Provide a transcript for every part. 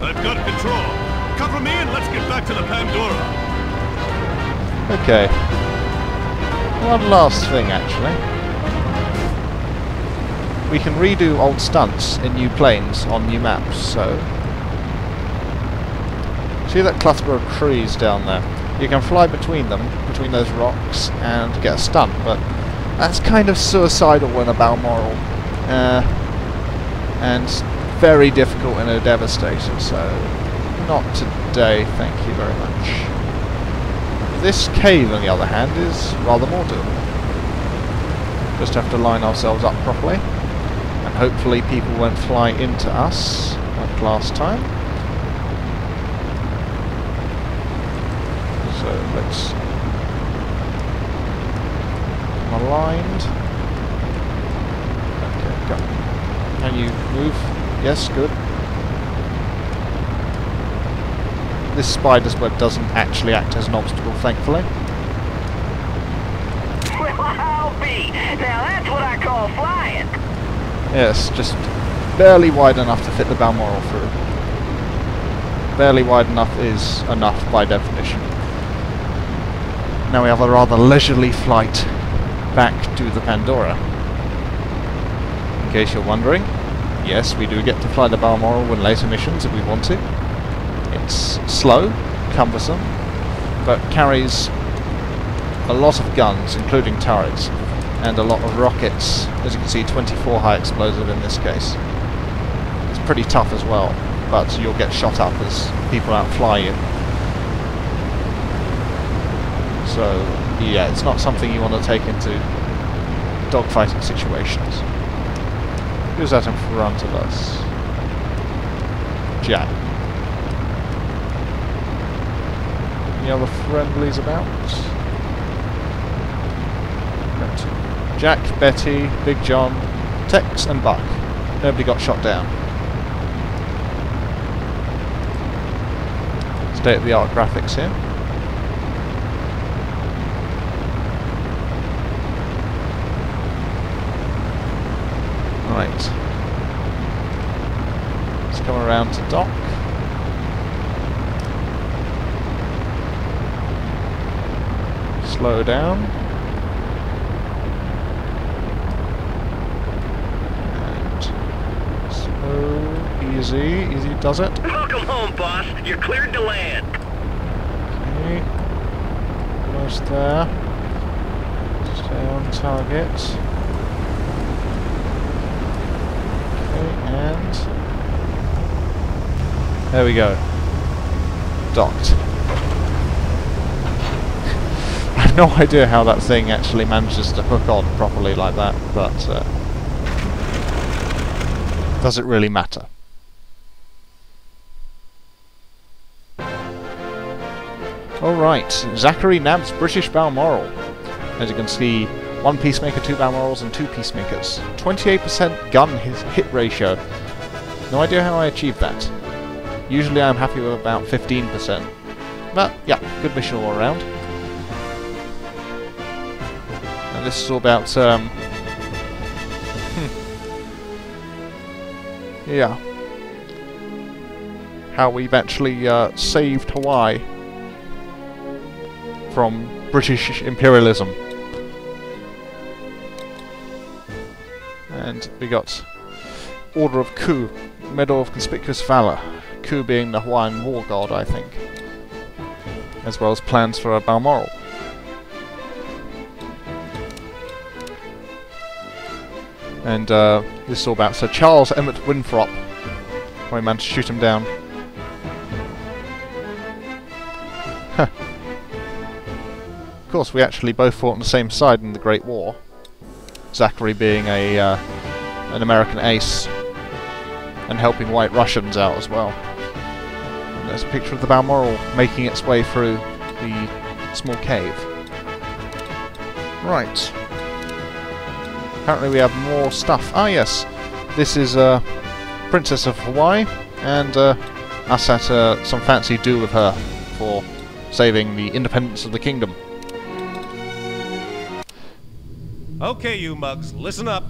I've got control. Cover me and let's get back to the Pandora. Okay. One last thing, actually. We can redo old stunts in new planes on new maps, so... See that cluster of trees down there? You can fly between them, between those rocks, and get a stunt, but that's kind of suicidal in a Balmoral. And very difficult in a Devastator, so not today, thank you very much. This cave, on the other hand, is rather more doable. Just have to line ourselves up properly, and hopefully people won't fly into us like last time. So let's... I'm aligned. Okay, go. Can you move? Yes, good. This spider's web doesn't actually act as an obstacle, thankfully. Well, I'll be. Now that's what I call flying. Yes, just barely wide enough to fit the Balmoral through. Barely wide enough is enough by definition. Now we have a rather leisurely flight back to the Pandora. In case you're wondering, yes, we do get to fly the Balmoral in later missions if we want to. It's slow, cumbersome, but carries a lot of guns, including turrets, and a lot of rockets. As you can see, 24 high explosive in this case. It's pretty tough as well, but you'll get shot up as people outfly you. So, yeah, it's not something you want to take into dogfighting situations. Who's that in front of us? Jack. Any other friendlies about? Right. Jack, Betty, Big John, Tex and Buck. Nobody got shot down. State-of-the-art graphics here. Right. Let's come around to dock. Slow down. And slow, easy does it. Welcome home, boss. You're cleared to land. Okay. Almost there. Stay on target. And there we go. Docked. I have no idea how that thing actually manages to hook on properly like that, but does it really matter? Alright, Zachary nabs British Balmoral. As you can see, 1 Peacemaker, 2 Balmorals and 2 Peacemakers. 28% gun hit ratio. No idea how I achieved that. Usually I'm happy with about 15%. But, yeah, good mission all around. And this is all about, yeah. How we've actually saved Hawaii from British imperialism. And we got Order of Coup, Medal of Conspicuous Valor. Coup being the Hawaiian war god, I think. As well as plans for a Balmoral. And this is all about Sir Charles Emmett Winthrop. We managed to shoot him down. Huh. Of course, we actually both fought on the same side in the Great War. Zachary being an American ace and helping White Russians out as well. And there's a picture of the Balmoral making its way through the small cave. Right. Apparently we have more stuff. Ah yes, this is Princess of Hawaii, and us at some fancy do with her for saving the independence of the kingdom. Okay, you mugs, listen up.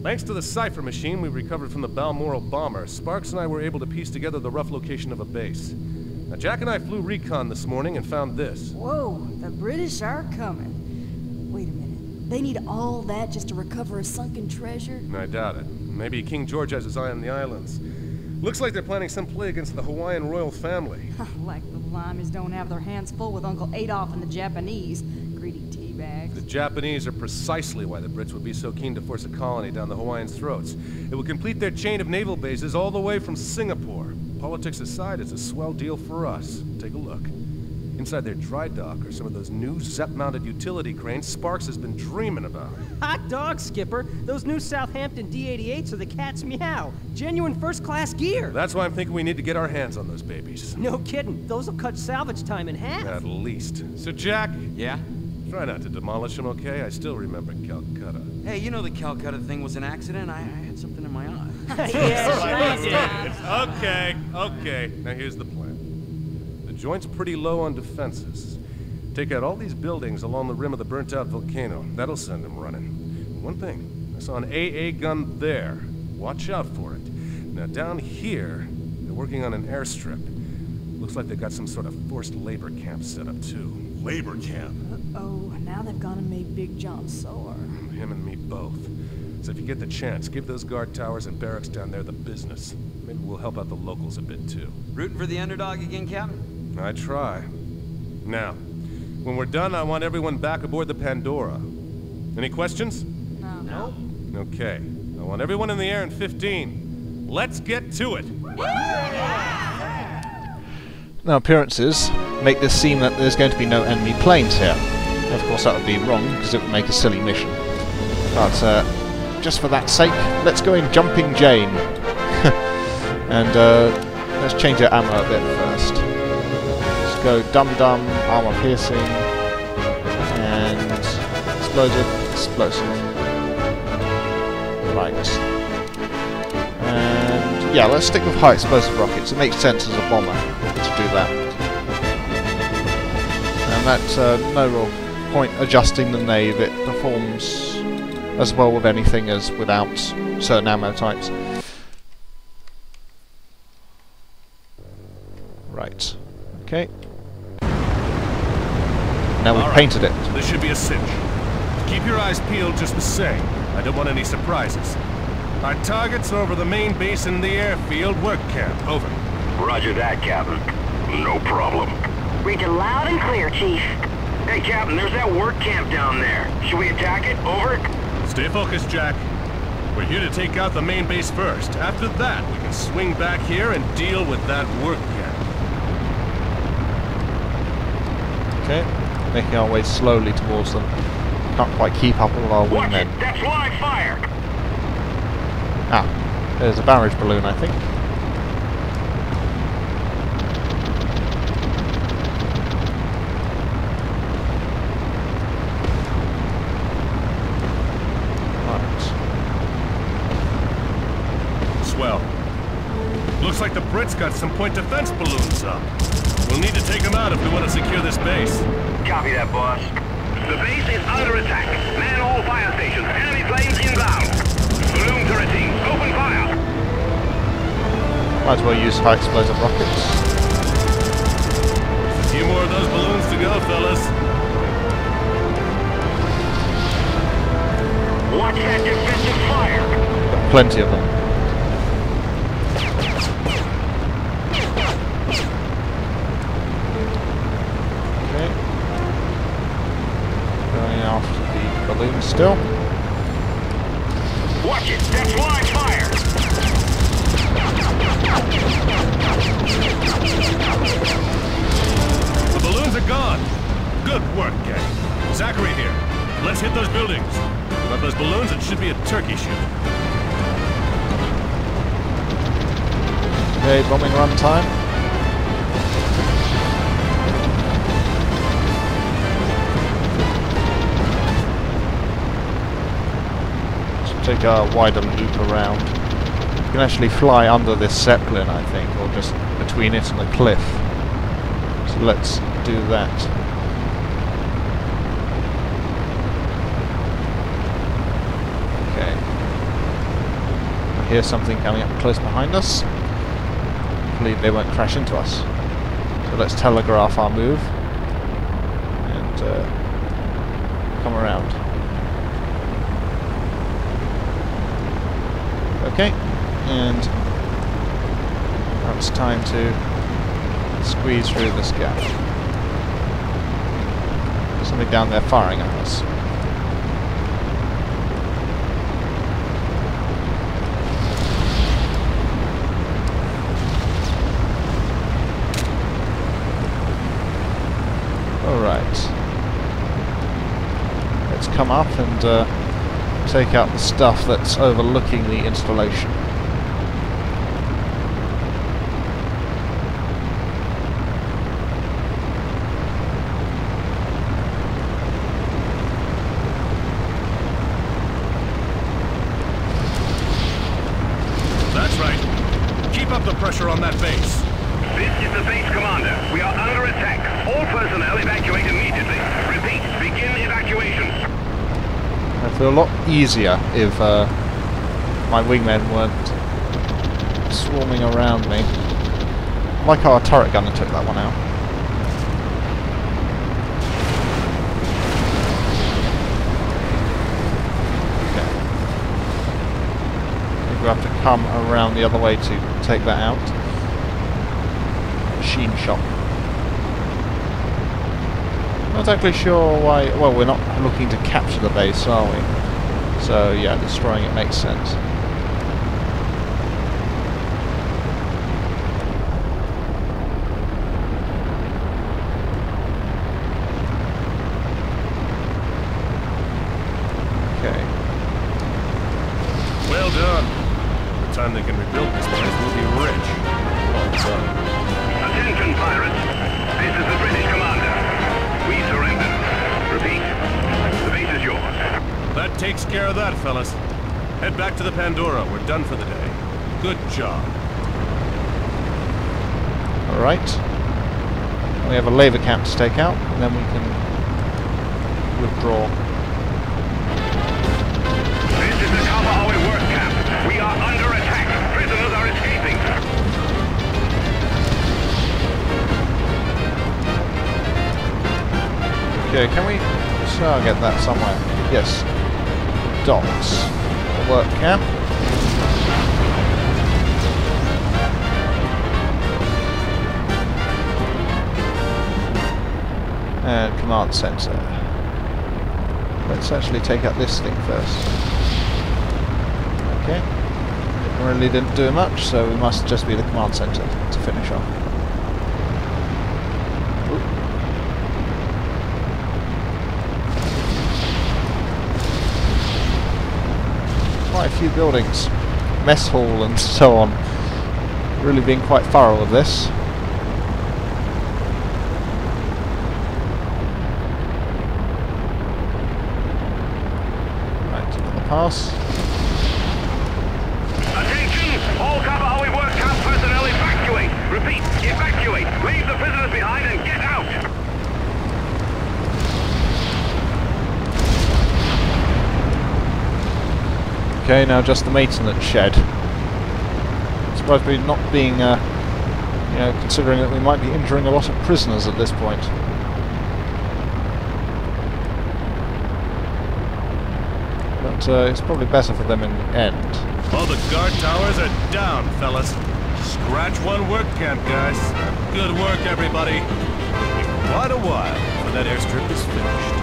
Thanks to the cipher machine we recovered from the Balmoral bomber, Sparks and I were able to piece together the rough location of a base. Now, Jack and I flew recon this morning and found this. Whoa, the British are coming. Wait a minute. They need all that just to recover a sunken treasure? I doubt it. Maybe King George has his eye on the islands. Looks like they're planning some play against the Hawaiian royal family. Like the Limeys don't have their hands full with Uncle Adolf and the Japanese. Greedy teabags. The Japanese are precisely why the Brits would be so keen to force a colony down the Hawaiians' throats. It would complete their chain of naval bases all the way from Singapore. Politics aside, it's a swell deal for us. Take a look. Inside their dry dock are some of those new Zepp-mounted utility cranes Sparks has been dreaming about. Hot dog, Skipper. Those new Southampton D-88s are the cat's meow. Genuine first-class gear. That's why I'm thinking we need to get our hands on those babies. No kidding. Those will cut salvage time in half. At least. So, Jack? Yeah? Try not to demolish them, okay? I still remember Calcutta. Hey, you know the Calcutta thing was an accident? I had something in my eye. Okay. Now here's the plan. The joint's pretty low on defenses. Take out all these buildings along the rim of the burnt-out volcano. That'll send them running. One thing, I saw an II.a gun there. Watch out for it. Now down here, they're working on an airstrip. Looks like they've got some sort of forced labor camp set up too. Labor camp. Uh-oh, now they've gone and made Big John sore. Him and me both. So if you get the chance, give those guard towers and barracks down there the business. Maybe we'll help out the locals a bit too. Rooting for the underdog again, Captain? I try. Now, when we're done, I want everyone back aboard the Pandora. Any questions? No. Okay. I want everyone in the air in 15. Let's get to it! Now, appearances make this seem that there's going to be no enemy planes here. Of course, that would be wrong, because it would make a silly mission. But, just for that sake, let's go in Jumping Jane. And, let's change our ammo a bit first. Let's go Dum-Dum, Armor Piercing, and Explosive. Right. And, yeah, let's stick with high explosive rockets. It makes sense as a bomber to do that. And that's no real point adjusting the nave. It performs as well with anything as without certain ammo types. Right. Okay. Now we've painted it. This should be a cinch. Keep your eyes peeled just the same. I don't want any surprises. Our targets are over the main base in the airfield work camp. Over. Roger that, Captain. No problem. Read you loud and clear, Chief. Hey, Captain, there's that work camp down there. Should we attack it? Over? Stay focused, Jack. We're here to take out the main base first. After that, we can swing back here and deal with that work camp. Okay. Making our way slowly towards them. Can't quite keep up with our Watch wingmen. it! That's live fire! Ah, there's a barrage balloon, I think. Swell. Looks like the Brits got some point defense balloons up. We'll need to take them out if we want to secure this base. Copy that, boss. The base is under attack. Man all fire stations. Enemy planes inbound. Balloon turret team, open fire! Might as well use high explosive rockets. A few more of those balloons to go, fellas. Watch that defensive fire! Got plenty of them. Okay. Going after the balloon still. Watch it! That's live fire! The balloons are gone. Good work, gang. Zachary here. Let's hit those buildings. Without those balloons, it should be a turkey shoot. Okay, bombing run time. Let's take a wider loop around. You can actually fly under this Zeppelin, I think, or just between it and the cliff. So let's do that. Okay. hear something coming up close behind us. Hopefully they won't crash into us. So let's telegraph our move and come around. Okay, and now it's time to squeeze through this gap. There's something down there firing at us. Alright. Let's come up and take out the stuff that's overlooking the installation. That's right. Keep up the pressure on that base. This is the base commander. We are under attack. All personnel evacuate immediately. Repeat, begin evacuation. It'd feel a lot easier if my wingmen weren't swarming around me. I like how our turret gunner took that one out. Okay. I think we'll have to come around the other way to take that out. Machine shop. Not exactly sure why. Well, we're not looking to capture the base, are we? So yeah, destroying it makes sense. Okay. Well done. By the time they can rebuild this place, we'll be rich. Well done. Attention, pirates. This is the British commander. We surrender. Repeat, the base is yours. That takes care of that, fellas. Head back to the Pandora. We're done for the day. Good job. Alright. We have a labour camp to take out, and then we can withdraw. This is the Kabahawe work camp. We are under attack. Prisoners are escaping. Okay, can we target that somewhere? Yes. Docks. Work camp. And command center. Let's actually take out this thing first. Okay. It really didn't do much, so we must just be the command center to finish off. Quite a few buildings, mess hall and so on. Really being quite thorough with this. Right, another pass. Attention! All Kabahawe work camp personnel evacuate! Repeat, evacuate! Leave the prisoners behind and get out! Okay, now just the maintenance shed. Surprised we're not being, you know, considering that we might be injuring a lot of prisoners at this point. But it's probably better for them in the end. All the guard towers are down, fellas. Scratch one work camp, guys. Good work, everybody. It'll be quite a while before that airstrip is finished.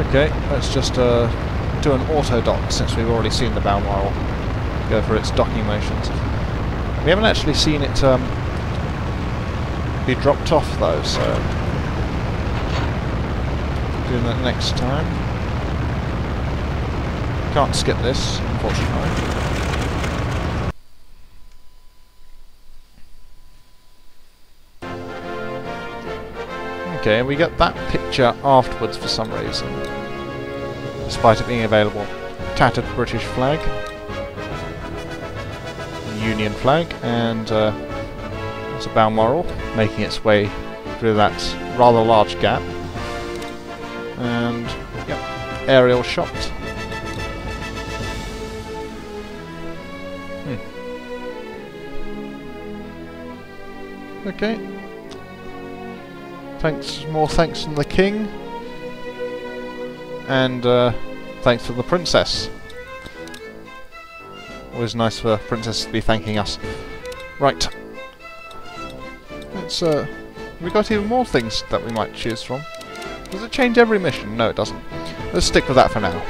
Okay, let's just do an auto dock since we've already seen the Balmoral go for its docking motions. We haven't actually seen it be dropped off though, so doing that next time. Can't skip this, unfortunately. Okay, and we get that picture afterwards for some reason, despite it being available. Tattered British flag, Union flag, and it's a Balmoral making its way through that rather large gap. And yeah, aerial shot. Okay. More thanks from the king. And thanks to the princess. Always nice for a princess to be thanking us. Right. Let's we got even more things that we might choose from. Does it change every mission? No, it doesn't. Let's stick with that for now.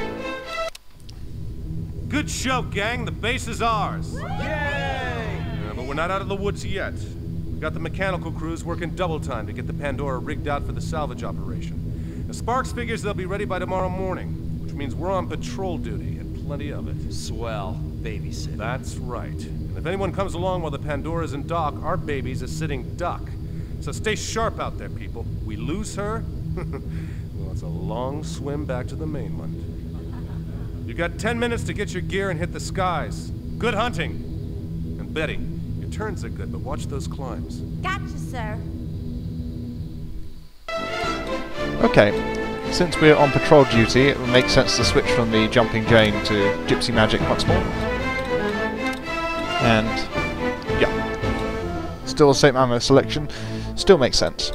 Good show, gang. The base is ours. Yay! But we're not out of the woods yet. We've got the mechanical crews working double time to get the Pandora rigged out for the salvage operation. Now, Sparks figures they'll be ready by tomorrow morning, which means we're on patrol duty, and plenty of it. Swell. Babysit. That's right. And if anyone comes along while the Pandora's in dock, our baby's a sitting duck. So stay sharp out there, people. We lose her? Well, it's a long swim back to the mainland. You got 10 minutes to get your gear and hit the skies. Good hunting! And Betty, your turns are good, but watch those climbs. Gotcha, sir. Okay. Since we're on patrol duty, it would make sense to switch from the Jumping Jane to Gypsy Magic once more. And yeah, still the same ammo selection, still makes sense.